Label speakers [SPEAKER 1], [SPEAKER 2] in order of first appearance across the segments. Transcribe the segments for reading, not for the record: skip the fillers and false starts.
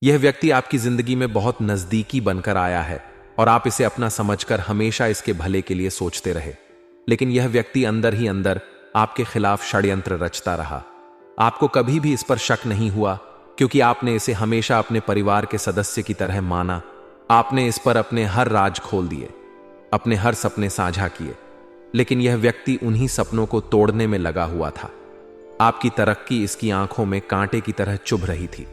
[SPEAKER 1] यह व्यक्ति आपकी जिंदगी में बहुत नजदीकी बनकर आया है और आप इसे अपना समझकर हमेशा इसके भले के लिए सोचते रहे, लेकिन यह व्यक्ति अंदर ही अंदर आपके खिलाफ षड्यंत्र रचता रहा। आपको कभी भी इस पर शक नहीं हुआ क्योंकि आपने इसे हमेशा अपने परिवार के सदस्य की तरह माना। आपने इस पर अपने हर राज खोल दिए, अपने हर सपने साझा किए, लेकिन यह व्यक्ति उन्हीं सपनों को तोड़ने में लगा हुआ था। आपकी तरक्की इसकी आंखों में कांटे की तरह चुभ रही थी।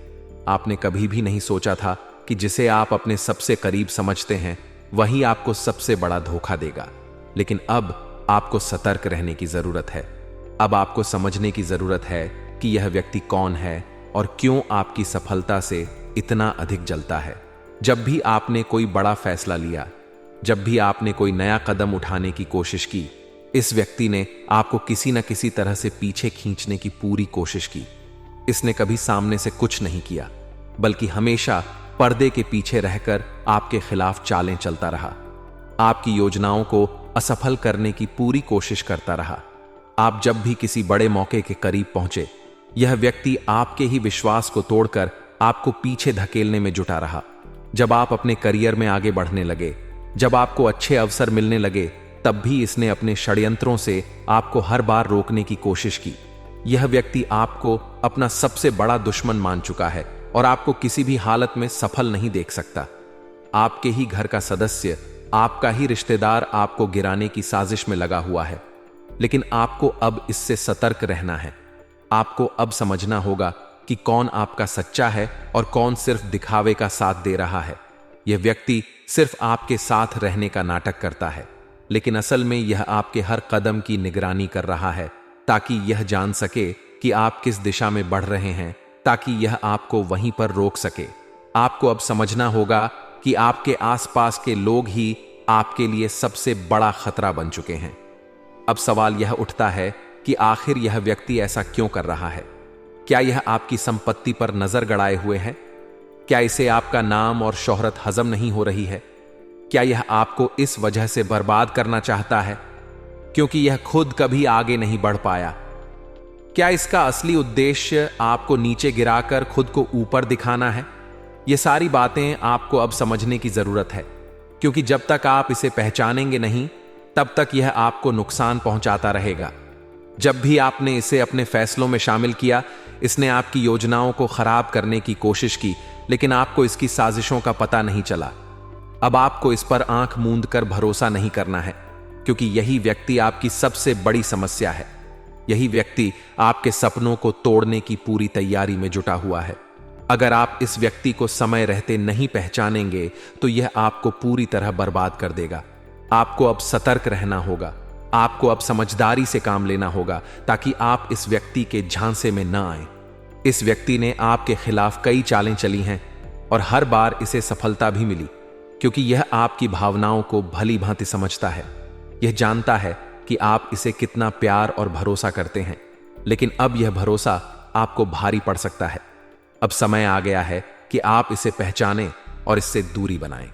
[SPEAKER 1] आपने कभी भी नहीं सोचा था कि जिसे आप अपने सबसे करीब समझते हैं वही आपको सबसे बड़ा धोखा देगा। लेकिन अब आपको सतर्क रहने की जरूरत है। अब आपको समझने की जरूरत है कि यह व्यक्ति कौन है और क्यों आपकी सफलता से इतना अधिक जलता है। जब भी आपने कोई बड़ा फैसला लिया, जब भी आपने कोई नया कदम उठाने की कोशिश की, इस व्यक्ति ने आपको किसी न किसी तरह से पीछे खींचने की पूरी कोशिश की। इसने कभी सामने से कुछ नहीं किया, बल्कि हमेशा पर्दे के पीछे रहकर आपके खिलाफ चालें चलता रहा। आपकी योजनाओं को असफल करने की पूरी कोशिश करता रहा। आप जब भी किसी बड़े मौके के करीब पहुंचे, यह व्यक्ति आपके ही विश्वास को तोड़कर आपको पीछे धकेलने में जुटा रहा। जब आप अपने करियर में आगे बढ़ने लगे, जब आपको अच्छे अवसर मिलने लगे, तब भी इसने अपने षड्यंत्रों से आपको हर बार रोकने की कोशिश की। यह व्यक्ति आपको अपना सबसे बड़ा दुश्मन मान चुका है और आपको किसी भी हालत में सफल नहीं देख सकता। आपके ही घर का सदस्य, आपका ही रिश्तेदार आपको गिराने की साजिश में लगा हुआ है। लेकिन आपको अब इससे सतर्क रहना है। आपको अब समझना होगा कि कौन आपका सच्चा है और कौन सिर्फ दिखावे का साथ दे रहा है। यह व्यक्ति सिर्फ आपके साथ रहने का नाटक करता है, लेकिन असल में यह आपके हर कदम की निगरानी कर रहा है ताकि यह जान सके कि आप किस दिशा में बढ़ रहे हैं, ताकि यह आपको वहीं पर रोक सके। आपको अब समझना होगा कि आपके आसपास के लोग ही आपके लिए सबसे बड़ा खतरा बन चुके हैं। अब सवाल यह उठता है कि आखिर यह व्यक्ति ऐसा क्यों कर रहा है? क्या यह आपकी संपत्ति पर नजर गड़ाए हुए है? क्या इसे आपका नाम और शोहरत हजम नहीं हो रही है? क्या यह आपको इस वजह से बर्बाद करना चाहता है क्योंकि यह खुद कभी आगे नहीं बढ़ पाया? क्या इसका असली उद्देश्य आपको नीचे गिराकर खुद को ऊपर दिखाना है? ये सारी बातें आपको अब समझने की जरूरत है, क्योंकि जब तक आप इसे पहचानेंगे नहीं, तब तक यह आपको नुकसान पहुंचाता रहेगा। जब भी आपने इसे अपने फैसलों में शामिल किया, इसने आपकी योजनाओं को खराब करने की कोशिश की, लेकिन आपको इसकी साजिशों का पता नहीं चला। अब आपको इस पर आंख मूंद कर भरोसा नहीं करना है, क्योंकि यही व्यक्ति आपकी सबसे बड़ी समस्या है। यही व्यक्ति आपके सपनों को तोड़ने की पूरी तैयारी में जुटा हुआ है। अगर आप इस व्यक्ति को समय रहते नहीं पहचानेंगे तो यह आपको पूरी तरह बर्बाद कर देगा। आपको अब सतर्क रहना होगा। आपको अब समझदारी से काम लेना होगा ताकि आप इस व्यक्ति के झांसे में न आए। इस व्यक्ति ने आपके खिलाफ कई चालें चली हैं और हर बार इसे सफलता भी मिली, क्योंकि यह आपकी भावनाओं को भली भांति समझता है। यह जानता है कि आप इसे कितना प्यार और भरोसा करते हैं, लेकिन अब यह भरोसा आपको भारी पड़ सकता है। अब समय आ गया है कि आप इसे पहचानें और इससे दूरी बनाएं।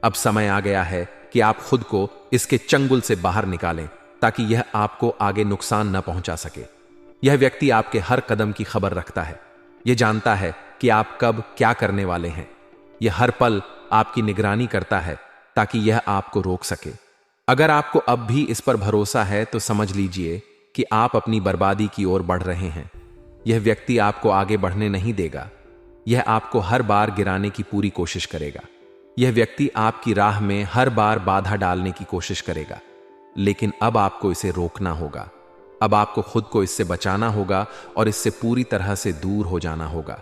[SPEAKER 1] अब समय आ गया है कि आप खुद को इसके चंगुल से बाहर निकालें ताकि यह आपको आगे नुकसान न पहुंचा सके। यह व्यक्ति आपके हर कदम की खबर रखता है। यह जानता है कि आप कब क्या करने वाले हैं। यह हर पल आपकी निगरानी करता है ताकि यह आपको रोक सके। अगर आपको अब भी इस पर भरोसा है तो समझ लीजिए कि आप अपनी बर्बादी की ओर बढ़ रहे हैं। यह व्यक्ति आपको आगे बढ़ने नहीं देगा। यह आपको हर बार गिराने की पूरी कोशिश करेगा। यह व्यक्ति आपकी राह में हर बार बाधा डालने की कोशिश करेगा, लेकिन अब आपको इसे रोकना होगा। अब आपको खुद को इससे बचाना होगा और इससे पूरी तरह से दूर हो जाना होगा,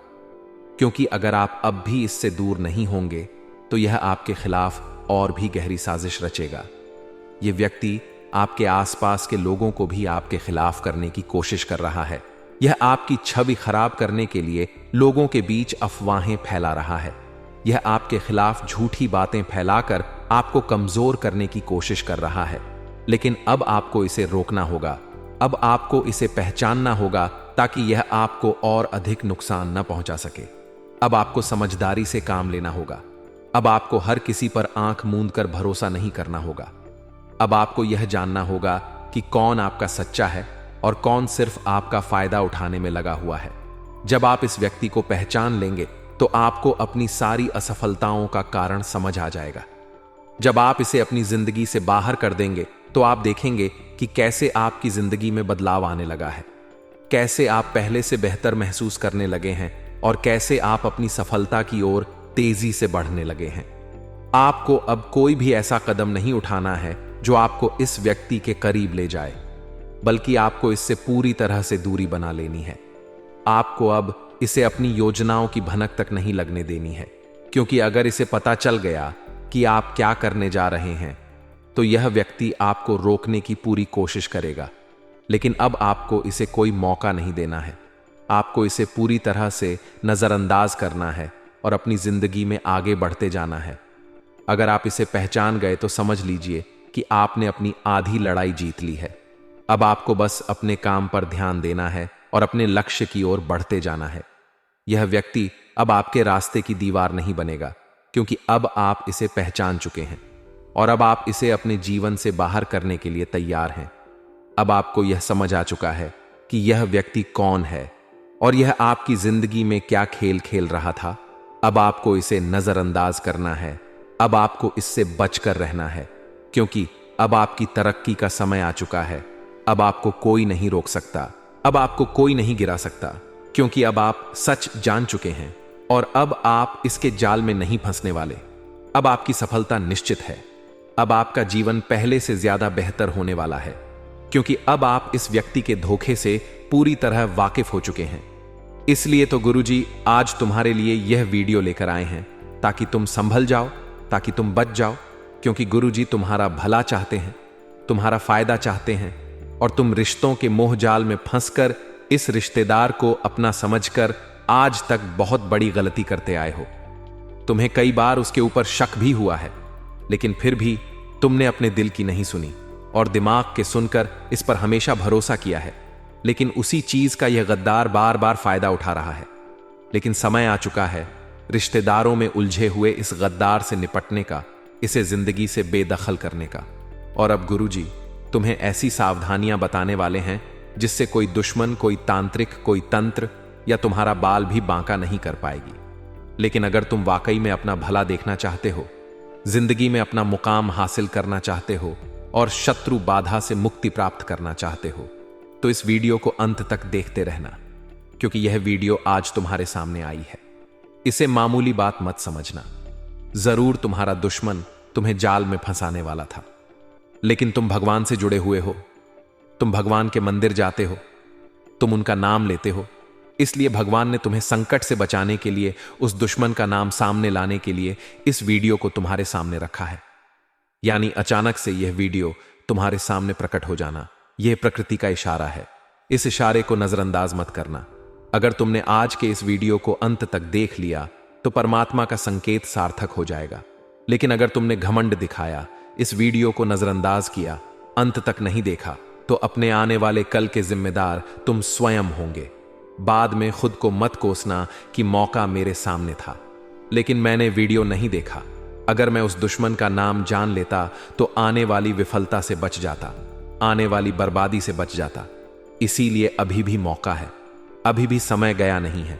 [SPEAKER 1] क्योंकि अगर आप अब भी इससे दूर नहीं होंगे तो यह आपके खिलाफ और भी गहरी साजिश रचेगा। यह व्यक्ति आपके आसपास के लोगों को भी आपके खिलाफ करने की कोशिश कर रहा है। यह आपकी छवि खराब करने के लिए लोगों के बीच अफवाहें फैला रहा है। यह आपके खिलाफ झूठी बातें फैलाकर आपको कमजोर करने की कोशिश कर रहा है, लेकिन अब आपको इसे रोकना होगा। अब आपको इसे पहचानना होगा ताकि यह आपको और अधिक नुकसान न पहुंचा सके। अब आपको समझदारी से काम लेना होगा। अब आपको हर किसी पर आंख मूंद कर भरोसा नहीं करना होगा। अब आपको यह जानना होगा कि कौन आपका सच्चा है और कौन सिर्फ आपका फायदा उठाने में लगा हुआ है। जब आप इस व्यक्ति को पहचान लेंगे तो आपको अपनी सारी असफलताओं का कारण समझ आ जाएगा। जब आप इसे अपनी जिंदगी से बाहर कर देंगे तो आप देखेंगे कि कैसे आपकी जिंदगी में बदलाव आने लगा है, कैसे आप पहले से बेहतर महसूस करने लगे हैं और कैसे आप अपनी सफलता की ओर तेजी से बढ़ने लगे हैं। आपको अब कोई भी ऐसा कदम नहीं उठाना है जो आपको इस व्यक्ति के करीब ले जाए, बल्कि आपको इससे पूरी तरह से दूरी बना लेनी है। आपको अब इसे अपनी योजनाओं की भनक तक नहीं लगने देनी है, क्योंकि अगर इसे पता चल गया कि आप क्या करने जा रहे हैं तो यह व्यक्ति आपको रोकने की पूरी कोशिश करेगा। लेकिन अब आपको इसे कोई मौका नहीं देना है। आपको इसे पूरी तरह से नजरअंदाज करना है और अपनी जिंदगी में आगे बढ़ते जाना है। अगर आप इसे पहचान गए तो समझ लीजिए कि आपने अपनी आधी लड़ाई जीत ली है। अब आपको बस अपने काम पर ध्यान देना है और अपने लक्ष्य की ओर बढ़ते जाना है। यह व्यक्ति अब आपके रास्ते की दीवार नहीं बनेगा, क्योंकि अब आप इसे पहचान चुके हैं और अब आप इसे अपने जीवन से बाहर करने के लिए तैयार हैं। अब आपको यह समझ आ चुका है कि यह व्यक्ति कौन है और यह आपकी जिंदगी में क्या खेल खेल रहा था। अब आपको इसे नजरअंदाज करना है। अब आपको इससे बचकर रहना है, क्योंकि अब आपकी तरक्की का समय आ चुका है। अब आपको कोई नहीं रोक सकता, अब आपको कोई नहीं गिरा सकता, क्योंकि अब आप सच जान चुके हैं और अब आप इसके जाल में नहीं फंसने वाले। अब आपकी सफलता निश्चित है। अब आपका जीवन पहले से ज्यादा बेहतर होने वाला है, क्योंकि अब आप इस व्यक्ति के धोखे से पूरी तरह वाकिफ हो चुके हैं। इसलिए तो गुरुजी आज तुम्हारे लिए यह वीडियो लेकर आए हैं, ताकि तुम संभल जाओ, ताकि तुम बच जाओ, क्योंकि गुरुजी तुम्हारा भला चाहते हैं, तुम्हारा फायदा चाहते हैं और तुम रिश्तों के मोह जाल में फंसकर इस रिश्तेदार को अपना समझकर आज तक बहुत बड़ी गलती करते आए हो। तुम्हें कई बार उसके ऊपर शक भी हुआ है, लेकिन फिर भी तुमने अपने दिल की नहीं सुनी और दिमाग के सुनकर इस पर हमेशा भरोसा किया है। लेकिन उसी चीज का यह गद्दार बार बार फायदा उठा रहा है। लेकिन समय आ चुका है रिश्तेदारों में उलझे हुए इस गद्दार से निपटने का, इसे जिंदगी से बेदखल करने का। और अब गुरुजी तुम्हें ऐसी सावधानियां बताने वाले हैं जिससे कोई दुश्मन, कोई तांत्रिक, कोई तंत्र या तुम्हारा बाल भी बांका नहीं कर पाएगी। लेकिन अगर तुम वाकई में अपना भला देखना चाहते हो, जिंदगी में अपना मुकाम हासिल करना चाहते हो और शत्रु बाधा से मुक्ति प्राप्त करना चाहते हो, तो इस वीडियो को अंत तक देखते रहना, क्योंकि यह वीडियो आज तुम्हारे सामने आई है। इसे मामूली बात मत समझना। जरूर तुम्हारा दुश्मन तुम्हें जाल में फंसाने वाला था, लेकिन तुम भगवान से जुड़े हुए हो, तुम भगवान के मंदिर जाते हो, तुम उनका नाम लेते हो, इसलिए भगवान ने तुम्हें संकट से बचाने के लिए, उस दुश्मन का नाम सामने लाने के लिए इस वीडियो को तुम्हारे सामने रखा है। यानी अचानक से यह वीडियो तुम्हारे सामने प्रकट हो जाना, यह प्रकृति का इशारा है। इस इशारे को नजरअंदाज मत करना। अगर तुमने आज के इस वीडियो को अंत तक देख लिया तो परमात्मा का संकेत सार्थक हो जाएगा। लेकिन अगर तुमने घमंड दिखाया, इस वीडियो को नजरअंदाज किया, अंत तक नहीं देखा, तो अपने आने वाले कल के जिम्मेदार तुम स्वयं होंगे। बाद में खुद को मत कोसना कि मौका मेरे सामने था, लेकिन मैंने वीडियो नहीं देखा। अगर मैं उस दुश्मन का नाम जान लेता तो आने वाली विफलता से बच जाता, आने वाली बर्बादी से बच जाता। इसीलिए अभी भी मौका है, अभी भी समय गया नहीं है।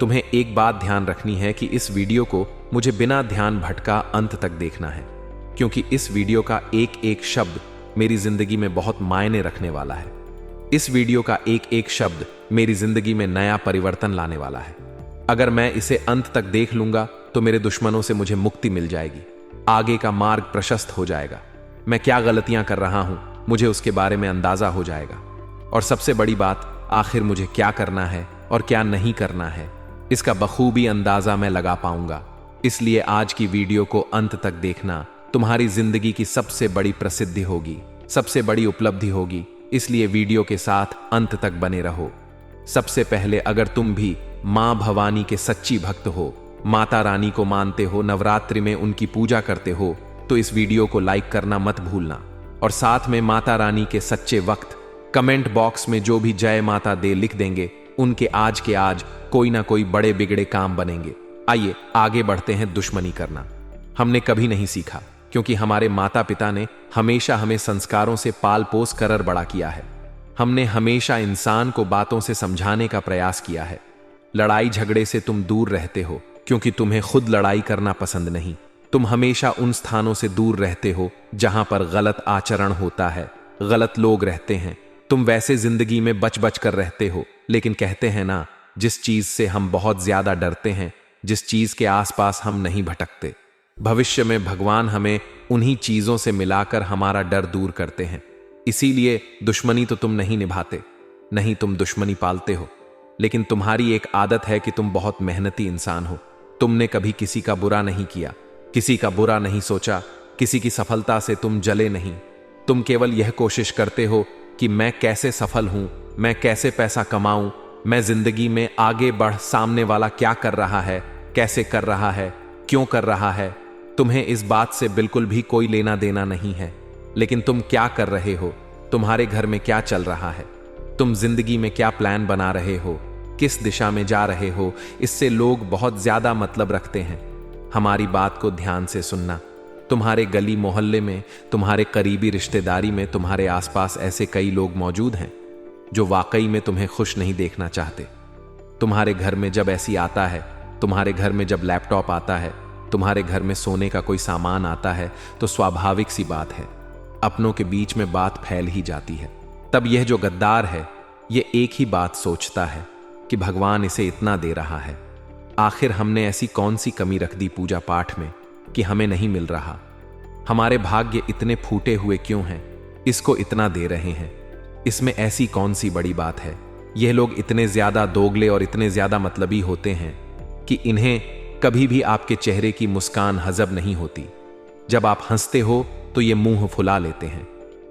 [SPEAKER 1] तुम्हें एक बात ध्यान रखनी है कि इस वीडियो को मुझे बिना ध्यान भटका अंत तक देखना है, क्योंकि इस वीडियो का एक एक शब्द मेरी जिंदगी में बहुत मायने रखने वाला है। इस वीडियो का एक एक शब्द मेरी जिंदगी में नया परिवर्तन लाने वाला है। अगर मैं इसे अंत तक देख लूंगा तो मेरे दुश्मनों से मुझे मुक्ति मिल जाएगी, आगे का मार्ग प्रशस्त हो जाएगा। मैं क्या गलतियां कर रहा हूं मुझे उसके बारे में अंदाजा हो जाएगा, और सबसे बड़ी बात, आखिर मुझे क्या करना है और क्या नहीं करना है, इसका बखूबी अंदाजा मैं लगा पाऊंगा। इसलिए आज की वीडियो को अंत तक देखना तुम्हारी जिंदगी की सबसे बड़ी प्रसिद्धि होगी, सबसे बड़ी उपलब्धि होगी। इसलिए वीडियो के साथ अंत तक बने रहो। सबसे पहले, अगर तुम भी मां भवानी के सच्ची भक्त हो, माता रानी को मानते हो, नवरात्रि में उनकी पूजा करते हो, तो इस वीडियो को लाइक करना मत भूलना। और साथ में माता रानी के सच्चे वक्त कमेंट बॉक्स में जो भी जय माता दे लिख देंगे, उनके आज के आज कोई ना कोई बड़े बिगड़े काम बनेंगे। आइए आगे बढ़ते हैं। दुश्मनी करना हमने कभी नहीं सीखा, क्योंकि हमारे माता पिता ने हमेशा हमें संस्कारों से पाल पोस कर बड़ा किया है। हमने हमेशा इंसान को बातों से समझाने का प्रयास किया है, लड़ाई झगड़े से तुम दूर रहते हो क्योंकि तुम्हें खुद लड़ाई करना पसंद नहीं। तुम हमेशा उन स्थानों से दूर रहते हो जहां पर गलत आचरण होता है, गलत लोग रहते हैं। तुम वैसे जिंदगी में बच बच कर रहते हो, लेकिन कहते हैं ना, जिस चीज से हम बहुत ज्यादा डरते हैं, जिस चीज के आसपास हम नहीं भटकते, भविष्य में भगवान हमें उन्हीं चीजों से मिलाकर हमारा डर दूर करते हैं। इसीलिए दुश्मनी तो तुम नहीं निभाते, नहीं तुम दुश्मनी पालते हो, लेकिन तुम्हारी एक आदत है कि तुम बहुत मेहनती इंसान हो। तुमने कभी किसी का बुरा नहीं किया, किसी का बुरा नहीं सोचा, किसी की सफलता से तुम जले नहीं। तुम केवल यह कोशिश करते हो कि मैं कैसे सफल हूं, मैं कैसे पैसा कमाऊं, मैं जिंदगी में आगे बढ़, सामने वाला क्या कर रहा है, कैसे कर रहा है, क्यों कर रहा है। तुम्हें इस बात से बिल्कुल भी कोई लेना देना नहीं है। लेकिन तुम क्या कर रहे हो, तुम्हारे घर में क्या चल रहा है, तुम जिंदगी में क्या प्लान बना रहे हो, किस दिशा में जा रहे हो, इससे लोग बहुत ज्यादा मतलब रखते हैं। हमारी बात को ध्यान से सुनना। तुम्हारे गली मोहल्ले में, तुम्हारे करीबी रिश्तेदारी में, तुम्हारे आसपास ऐसे कई लोग मौजूद हैं जो वाकई में तुम्हें खुश नहीं देखना चाहते। तुम्हारे घर में जब ऐसी आता है, तुम्हारे घर में जब लैपटॉप आता है, तुम्हारे घर में सोने का कोई सामान आता है, तो स्वाभाविक सी बात है, अपनों के बीच में बात फैल ही जाती है। तब यह जो गद्दार है, ये एक ही बात सोचता है कि भगवान इसे इतना दे रहा है, आखिर हमने ऐसी कौन सी कमी रख दी पूजा पाठ में कि हमें नहीं मिल रहा। हमारे भाग्य इतने फूटे हुए क्यों हैं, इसको इतना दे रहे हैं, इसमें ऐसी कौन सी बड़ी बात है। यह लोग इतने ज्यादा दोगले और इतने ज्यादा मतलबी होते हैं कि इन्हें कभी भी आपके चेहरे की मुस्कान हजब नहीं होती। जब आप हंसते हो तो ये मुंह फुला लेते हैं,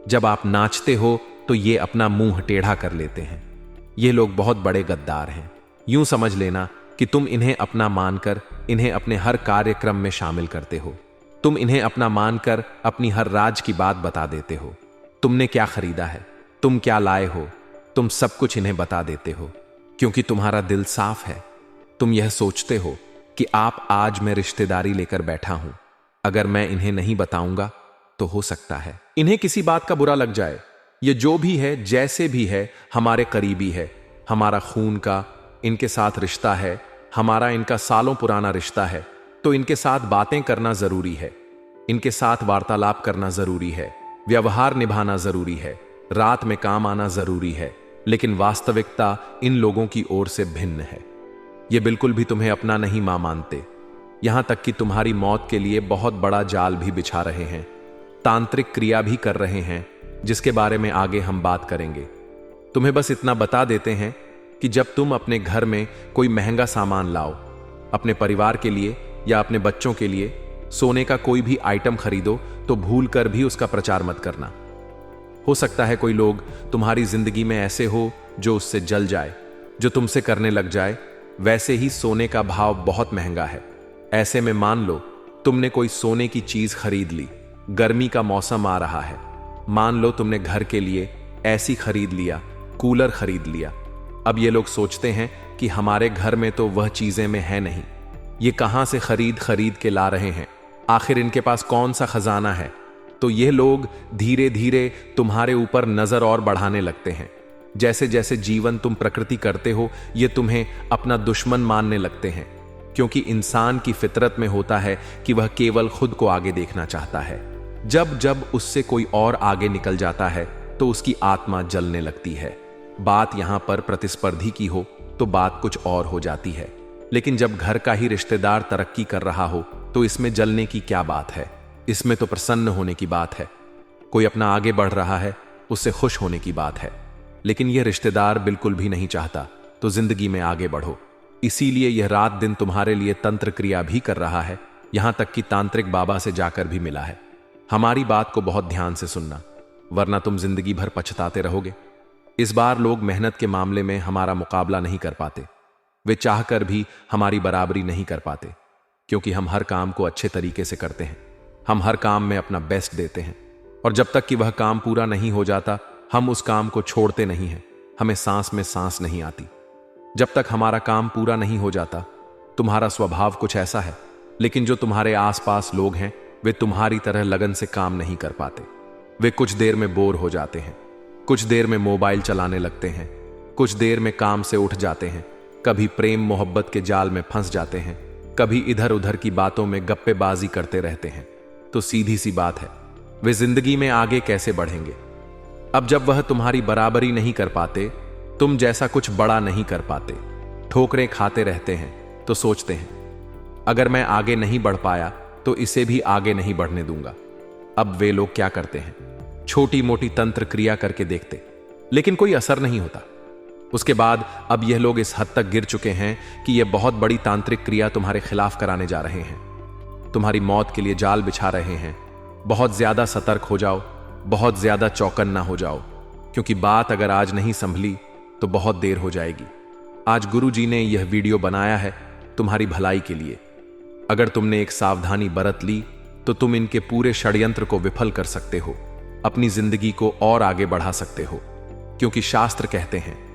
[SPEAKER 1] जब आप नाचते हो तो ये अपना मुंह टेढ़ा कर लेते हैं। ये लोग बहुत बड़े गद्दार हैं। यूं समझ लेना कि तुम इन्हें अपना मानकर इन्हें अपने हर कार्यक्रम में शामिल करते हो। तुम इन्हें अपना मानकर अपनी हर राज की बात बता देते हो। तुमने क्या खरीदा है, तुम क्या लाए हो, तुम सब कुछ इन्हें बता देते हो, क्योंकि तुम्हारा दिल साफ है। तुम यह सोचते हो कि आप आज मैं रिश्तेदारी लेकर बैठा हूं, अगर मैं इन्हें नहीं बताऊंगा तो हो सकता है इन्हें किसी बात का बुरा लग जाए। ये जो भी है, जैसे भी है, हमारे करीबी है, हमारा खून का इनके साथ रिश्ता है, हमारा इनका सालों पुराना रिश्ता है, तो इनके साथ बातें करना जरूरी है, इनके साथ वार्तालाप करना जरूरी है, व्यवहार निभाना जरूरी है, रात में काम आना जरूरी है। लेकिन वास्तविकता इन लोगों की ओर से भिन्न है। ये बिल्कुल भी तुम्हें अपना नहीं मानते, यहां तक कि तुम्हारी मौत के लिए बहुत बड़ा जाल भी बिछा रहे हैं, तांत्रिक क्रिया भी कर रहे हैं, जिसके बारे में आगे हम बात करेंगे। तुम्हें बस इतना बता देते हैं कि जब तुम अपने घर में कोई महंगा सामान लाओ, अपने परिवार के लिए या अपने बच्चों के लिए सोने का कोई भी आइटम खरीदो, तो भूल कर भी उसका प्रचार मत करना। हो सकता है कोई लोग तुम्हारी जिंदगी में ऐसे हो जो उससे जल जाए, जो तुमसे करने लग जाए। वैसे ही सोने का भाव बहुत महंगा है। ऐसे में मान लो तुमने कोई सोने की चीज खरीद ली, गर्मी का मौसम आ रहा है, मान लो तुमने घर के लिए एसी खरीद लिया, कूलर खरीद लिया। अब ये लोग सोचते हैं कि हमारे घर में तो वह चीजें में है नहीं, ये कहां से खरीद के ला रहे हैं, आखिर इनके पास कौन सा खजाना है। तो ये लोग धीरे धीरे तुम्हारे ऊपर नजर और बढ़ाने लगते हैं। जैसे जैसे जीवन तुम प्रकृति करते हो, ये तुम्हें अपना दुश्मन मानने लगते हैं, क्योंकि इंसान की फितरत में होता है कि वह केवल खुद को आगे देखना चाहता है। जब जब उससे कोई और आगे निकल जाता है तो उसकी आत्मा जलने लगती है। बात यहां पर प्रतिस्पर्धी की हो तो बात कुछ और हो जाती है, लेकिन जब घर का ही रिश्तेदार तरक्की कर रहा हो तो इसमें जलने की क्या बात है, इसमें तो प्रसन्न होने की बात है। कोई अपना आगे बढ़ रहा है, उससे खुश होने की बात है। लेकिन यह रिश्तेदार बिल्कुल भी नहीं चाहता तो जिंदगी में आगे बढ़ो। इसीलिए यह रात दिन तुम्हारे लिए तंत्र क्रिया भी कर रहा है, यहां तक कि तांत्रिक बाबा से जाकर भी मिला है। हमारी बात को बहुत ध्यान से सुनना, वरना तुम जिंदगी भर पछताते रहोगे। इस बार लोग मेहनत के मामले में हमारा मुकाबला नहीं कर पाते, वे चाहकर भी हमारी बराबरी नहीं कर पाते, क्योंकि हम हर काम को अच्छे तरीके से करते हैं, हम हर काम में अपना बेस्ट देते हैं, और जब तक कि वह काम पूरा नहीं हो जाता हम उस काम को छोड़ते नहीं हैं। हमें सांस में सांस नहीं आती जब तक हमारा काम पूरा नहीं हो जाता। तुम्हारा स्वभाव कुछ ऐसा है, लेकिन जो तुम्हारे आसपास लोग हैं वे तुम्हारी तरह लगन से काम नहीं कर पाते। वे कुछ देर में बोर हो जाते हैं, कुछ देर में मोबाइल चलाने लगते हैं, कुछ देर में काम से उठ जाते हैं, कभी प्रेम मोहब्बत के जाल में फंस जाते हैं, कभी इधर उधर की बातों में गप्पेबाजी करते रहते हैं। तो सीधी सी बात है, वे जिंदगी में आगे कैसे बढ़ेंगे? अब जब वह तुम्हारी बराबरी नहीं कर पाते, तुम जैसा कुछ बड़ा नहीं कर पाते, ठोकरें खाते रहते हैं, तो सोचते हैं अगर मैं आगे नहीं बढ़ पाया तो इसे भी आगे नहीं बढ़ने दूंगा। अब वे लोग क्या करते हैं, छोटी मोटी तंत्र क्रिया करके देखते, लेकिन कोई असर नहीं होता। उसके बाद अब यह लोग इस हद तक गिर चुके हैं कि यह बहुत बड़ी तांत्रिक क्रिया तुम्हारे खिलाफ कराने जा रहे हैं, तुम्हारी मौत के लिए जाल बिछा रहे हैं। बहुत ज्यादा सतर्क हो जाओ, बहुत ज्यादा चौकन्ना हो जाओ, क्योंकि बात अगर आज नहीं संभली तो बहुत देर हो जाएगी। आज गुरुजी ने यह वीडियो बनाया है तुम्हारी भलाई के लिए। अगर तुमने एक सावधानी बरत ली तो तुम इनके पूरे षड्यंत्र को विफल कर सकते हो, अपनी जिंदगी को और आगे बढ़ा सकते हो। क्योंकि शास्त्र कहते हैं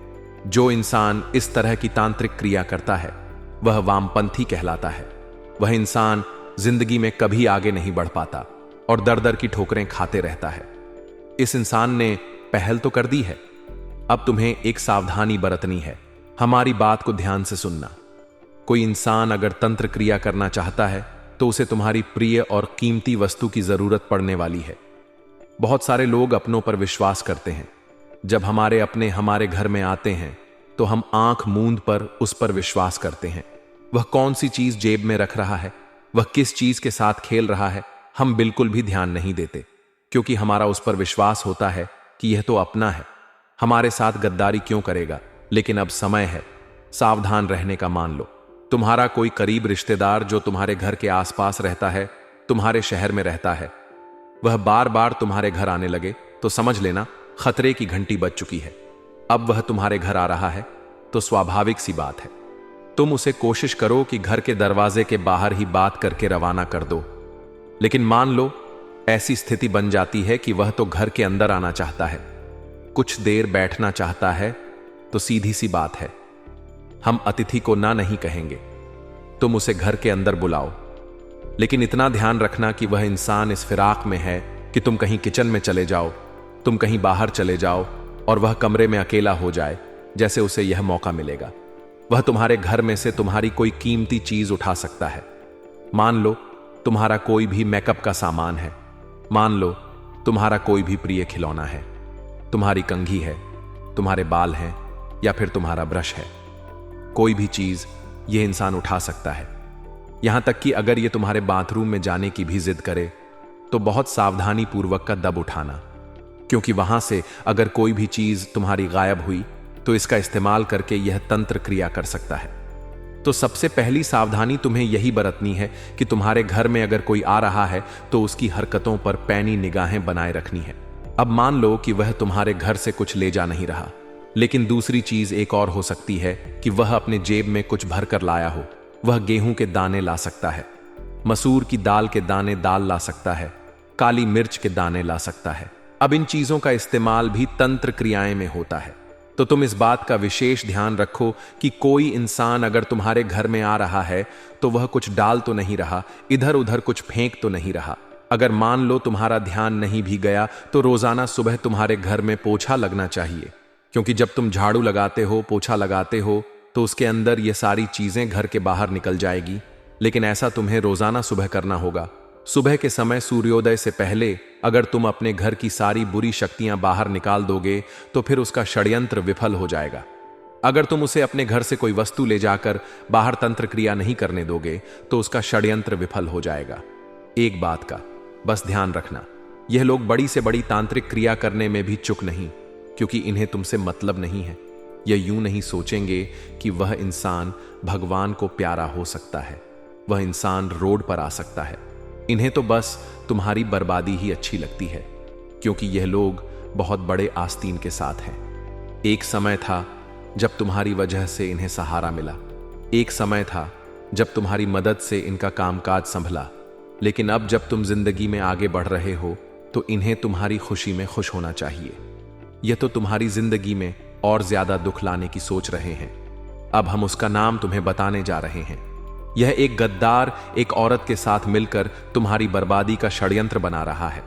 [SPEAKER 1] जो इंसान इस तरह की तांत्रिक क्रिया करता है वह वामपंथी कहलाता है। वह इंसान जिंदगी में कभी आगे नहीं बढ़ पाता और दर दर की ठोकरें खाते रहता है। इस इंसान ने पहल तो कर दी है, अब तुम्हें एक सावधानी बरतनी है। हमारी बात को ध्यान से सुनना। कोई इंसान अगर तंत्र क्रिया करना चाहता है तो उसे तुम्हारी प्रिय और कीमती वस्तु की जरूरत पड़ने वाली है। बहुत सारे लोग अपनों पर विश्वास करते हैं। जब हमारे अपने हमारे घर में आते हैं तो हम आंख मूंद पर उस पर विश्वास करते हैं। वह कौन सी चीज जेब में रख रहा है, वह किस चीज के साथ खेल रहा है, हम बिल्कुल भी ध्यान नहीं देते, क्योंकि हमारा उस पर विश्वास होता है कि यह तो अपना है, हमारे साथ गद्दारी क्यों करेगा। लेकिन अब समय है सावधान रहने का। मान लो तुम्हारा कोई करीब रिश्तेदार जो तुम्हारे घर के आसपास रहता है, तुम्हारे शहर में रहता है, वह बार बार तुम्हारे घर आने लगे तो समझ लेना खतरे की घंटी बज चुकी है। अब वह तुम्हारे घर आ रहा है तो स्वाभाविक सी बात है तुम उसे कोशिश करो कि घर के दरवाजे के बाहर ही बात करके रवाना कर दो। लेकिन मान लो ऐसी स्थिति बन जाती है कि वह तो घर के अंदर आना चाहता है, कुछ देर बैठना चाहता है, तो सीधी सी बात है हम अतिथि को ना नहीं कहेंगे, तुम उसे घर के अंदर बुलाओ। लेकिन इतना ध्यान रखना कि वह इंसान इस फिराक में है कि तुम कहीं किचन में चले जाओ, तुम कहीं बाहर चले जाओ और वह कमरे में अकेला हो जाए, जैसे उसे यह मौका मिलेगा। वह तुम्हारे घर में से तुम्हारी कोई कीमती चीज उठा सकता है। मान लो तुम्हारा कोई भी मेकअप का सामान है, मान लो तुम्हारा कोई भी प्रिय खिलौना है, तुम्हारी कंघी है, तुम्हारे बाल हैं, या फिर तुम्हारा ब्रश है। कोई भी चीज यह इंसान उठा सकता है। यहां तक कि अगर यह तुम्हारे बाथरूम में जाने की भी जिद करे तो बहुत सावधानी पूर्वक का दब उठाना, क्योंकि वहां से अगर कोई भी चीज तुम्हारी गायब हुई तो इसका इस्तेमाल करके यह तंत्र क्रिया कर सकता है। तो सबसे पहली सावधानी तुम्हें यही बरतनी है कि तुम्हारे घर में अगर कोई आ रहा है तो उसकी हरकतों पर पैनी निगाहें बनाए रखनी है। अब मान लो कि वह तुम्हारे घर से कुछ ले जा नहीं रहा, लेकिन दूसरी चीज एक और हो सकती है कि वह अपने जेब में कुछ भर कर लाया हो। वह गेहूं के दाने ला सकता है, मसूर की दाल के दाने दाल ला सकता है, काली मिर्च के दाने ला सकता है। अब इन चीजों का इस्तेमाल भी तंत्र क्रियाएं में होता है। तो तुम इस बात का विशेष ध्यान रखो कि कोई इंसान अगर तुम्हारे घर में आ रहा है तो वह कुछ डाल तो नहीं रहा, इधर उधर कुछ फेंक तो नहीं रहा। अगर मान लो तुम्हारा ध्यान नहीं भी गया तो रोजाना सुबह तुम्हारे घर में पोछा लगना चाहिए, क्योंकि जब तुम झाड़ू लगाते हो, पोछा लगाते हो, तो उसके अंदर ये सारी चीजें घर के बाहर निकल जाएगी। लेकिन ऐसा तुम्हें रोजाना सुबह करना होगा। सुबह के समय सूर्योदय से पहले अगर तुम अपने घर की सारी बुरी शक्तियां बाहर निकाल दोगे तो फिर उसका षड्यंत्र विफल हो जाएगा। अगर तुम उसे अपने घर से कोई वस्तु ले जाकर बाहर तंत्र क्रिया नहीं करने दोगे तो उसका षड्यंत्र विफल हो जाएगा। एक बात का बस ध्यान रखना, यह लोग बड़ी से बड़ी तांत्रिक क्रिया करने में भी चूक नहीं, क्योंकि इन्हें तुमसे मतलब नहीं है। यह यूं नहीं सोचेंगे कि वह इंसान भगवान को प्यारा हो सकता है, वह इंसान रोड पर आ सकता है। इन्हें तो बस तुम्हारी बर्बादी ही अच्छी लगती है, क्योंकि यह लोग बहुत बड़े आस्तीन के साथ हैं। एक समय था जब तुम्हारी वजह से इन्हें सहारा मिला, एक समय था जब तुम्हारी मदद से इनका कामकाज संभला। लेकिन अब जब तुम जिंदगी में आगे बढ़ रहे हो तो इन्हें तुम्हारी खुशी में खुश होना चाहिए। यह तो तुम्हारी जिंदगी में और ज्यादा दुख लाने की सोच रहे हैं। अब हम उसका नाम तुम्हें बताने जा रहे हैं। यह एक गद्दार एक औरत के साथ मिलकर तुम्हारी बर्बादी का षड्यंत्र बना रहा है।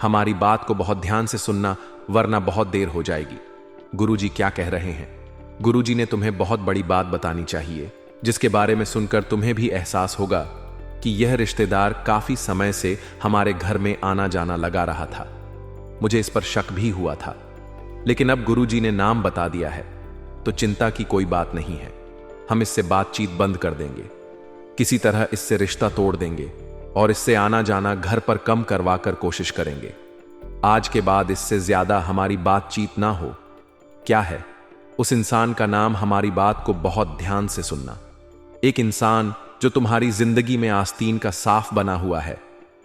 [SPEAKER 1] हमारी बात को बहुत ध्यान से सुनना, वरना बहुत देर हो जाएगी। गुरुजी क्या कह रहे हैं? गुरुजी ने तुम्हें बहुत बड़ी बात बतानी चाहिए, जिसके बारे में सुनकर तुम्हें भी एहसास होगा कि यह रिश्तेदार काफी समय से हमारे घर में आना जाना लगा रहा था। मुझे इस पर शक भी हुआ था, लेकिन अब गुरुजी ने नाम बता दिया है तो चिंता की कोई बात नहीं है। हम इससे बातचीत बंद कर देंगे, किसी तरह इससे रिश्ता तोड़ देंगे और इससे आना जाना घर पर कम करवा कर कोशिश करेंगे। आज के बाद इससे ज्यादा हमारी बातचीत ना हो। क्या है उस इंसान का नाम? हमारी बात को बहुत ध्यान से सुनना। एक इंसान जो तुम्हारी जिंदगी में आस्तीन का साफ बना हुआ है,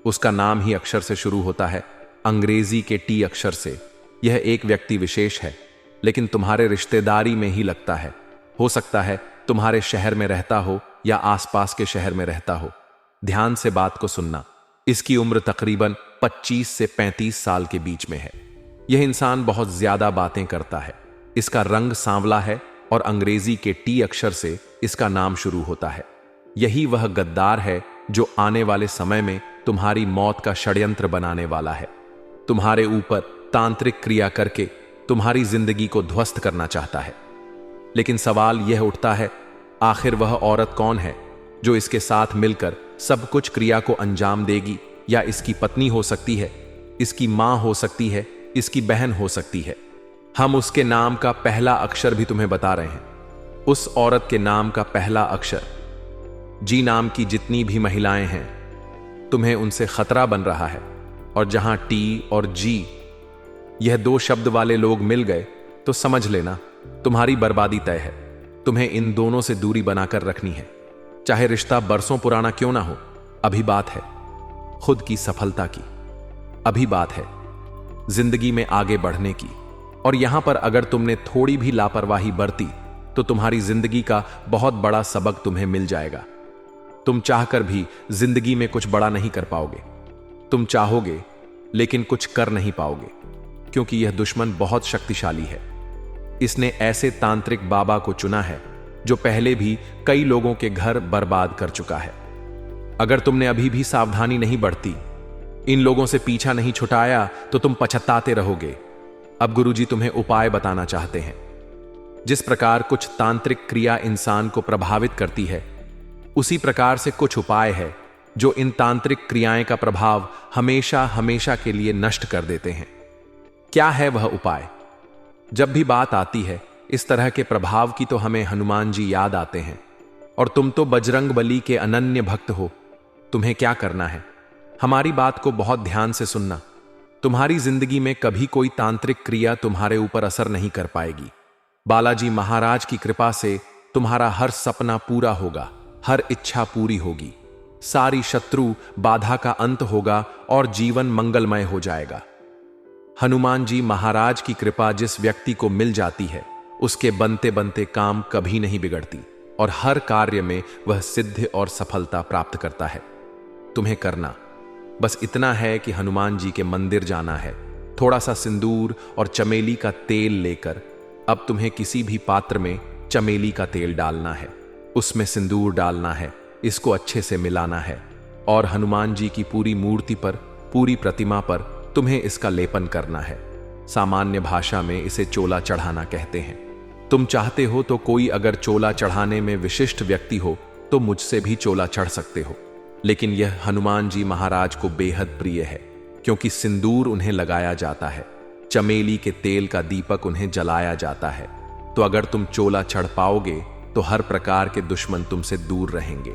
[SPEAKER 1] उसका नाम ही अक्षर से शुरू होता है, अंग्रेजी के टी अक्षर से। यह एक व्यक्ति विशेष है, लेकिन तुम्हारे रिश्तेदारी में ही लगता है। हो सकता है तुम्हारे शहर में रहता हो या आसपास के शहर में रहता हो। ध्यान से बात को सुनना। इसकी उम्र तकरीबन 25 से 35 साल के बीच में है। यह इंसान बहुत ज्यादा बातें करता है। इसका रंग सांवला है और अंग्रेजी के टी अक्षर से इसका नाम शुरू होता है। यही वह गद्दार है जो आने वाले समय में तुम्हारी मौत का षड्यंत्र बनाने वाला है। तुम्हारे ऊपर तांत्रिक क्रिया करके तुम्हारी जिंदगी को ध्वस्त करना चाहता है। लेकिन सवाल यह उठता है, आखिर वह औरत कौन है जो इसके साथ मिलकर सब कुछ क्रिया को अंजाम देगी? या इसकी पत्नी हो सकती है, इसकी मां हो सकती है, इसकी बहन हो सकती है। हम उसके नाम का पहला अक्षर भी तुम्हें बता रहे हैं। उस औरत के नाम का पहला अक्षर। जी नाम की जितनी भी महिलाएं हैं, तुम्हें उनसे खतरा बन रहा है। और जहां टी और जी यह 2 शब्द वाले लोग मिल गए तो समझ लेना तुम्हारी बर्बादी तय है। तुम्हें इन दोनों से दूरी बनाकर रखनी है, चाहे रिश्ता बरसों पुराना क्यों ना हो। अभी बात है खुद की सफलता की, अभी बात है जिंदगी में आगे बढ़ने की। और यहां पर अगर तुमने थोड़ी भी लापरवाही बरती तो तुम्हारी जिंदगी का बहुत बड़ा सबक तुम्हें मिल जाएगा। तुम चाहकर भी जिंदगी में कुछ बड़ा नहीं कर पाओगे। तुम चाहोगे लेकिन कुछ कर नहीं पाओगे, क्योंकि यह दुश्मन बहुत शक्तिशाली है। इसने ऐसे तांत्रिक बाबा को चुना है जो पहले भी कई लोगों के घर बर्बाद कर चुका है। अगर तुमने अभी भी सावधानी नहीं बरती, इन लोगों से पीछा नहीं छुटाया, तो तुम पछताते रहोगे। अब गुरुजी तुम्हें उपाय बताना चाहते हैं। जिस प्रकार कुछ तांत्रिक क्रिया इंसान को प्रभावित करती है, उसी प्रकार से कुछ उपाय है जो इन तांत्रिक क्रियाएं का प्रभाव हमेशा हमेशा के लिए नष्ट कर देते हैं। क्या है वह उपाय? जब भी बात आती है इस तरह के प्रभाव की, तो हमें हनुमान जी याद आते हैं। और तुम तो बजरंग बली के अनन्य भक्त हो। तुम्हें क्या करना है? हमारी बात को बहुत ध्यान से सुनना। तुम्हारी जिंदगी में कभी कोई तांत्रिक क्रिया तुम्हारे ऊपर असर नहीं कर पाएगी। बालाजी महाराज की कृपा से तुम्हारा हर सपना पूरा होगा, हर इच्छा पूरी होगी, सारी शत्रु बाधा का अंत होगा और जीवन मंगलमय हो जाएगा। हनुमान जी महाराज की कृपा जिस व्यक्ति को मिल जाती है, उसके बनते बनते काम कभी नहीं बिगड़ती और हर कार्य में वह सिद्ध और सफलता प्राप्त करता है। तुम्हें करना बस इतना है कि हनुमान जी के मंदिर जाना है, थोड़ा सा सिंदूर और चमेली का तेल लेकर। अब तुम्हें किसी भी पात्र में चमेली का तेल डालना है, उसमें सिंदूर डालना है, इसको अच्छे से मिलाना है और हनुमान जी की पूरी मूर्ति पर, पूरी प्रतिमा पर तुम्हें इसका लेपन करना है। सामान्य भाषा में इसे चोला चढ़ाना कहते हैं। तुम चाहते हो तो कोई अगर चोला चढ़ाने में विशिष्ट व्यक्ति हो तो मुझसे भी चोला चढ़ सकते हो, लेकिन यह हनुमान जी महाराज को बेहद प्रिय है, क्योंकि सिंदूर उन्हें लगाया जाता है, चमेली के तेल का दीपक उन्हें जलाया जाता है। तो अगर तुम चोला चढ़ पाओगे तो हर प्रकार के दुश्मन तुमसे दूर रहेंगे,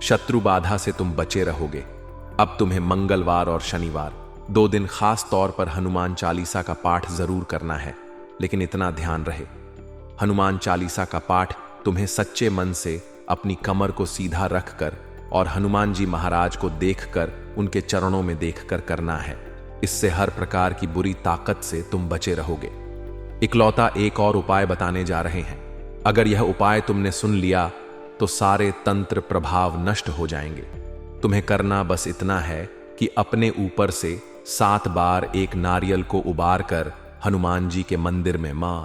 [SPEAKER 1] शत्रु बाधा से तुम बचे रहोगे। अब तुम्हें मंगलवार और शनिवार 2 दिन खास तौर पर हनुमान चालीसा का पाठ जरूर करना है। लेकिन इतना ध्यान रहे, हनुमान चालीसा का पाठ तुम्हें सच्चे मन से अपनी कमर को सीधा रखकर और हनुमान जी महाराज को देखकर, उनके चरणों में देखकर करना है। इससे हर प्रकार की बुरी ताकत से तुम बचे रहोगे। इकलौता एक और उपाय बताने जा रहे हैं। अगर यह उपाय तुमने सुन लिया तो सारे तंत्र प्रभाव नष्ट हो जाएंगे। तुम्हें करना बस इतना है कि अपने ऊपर से 7 बार एक नारियल को उबार कर हनुमान जी के मंदिर में मां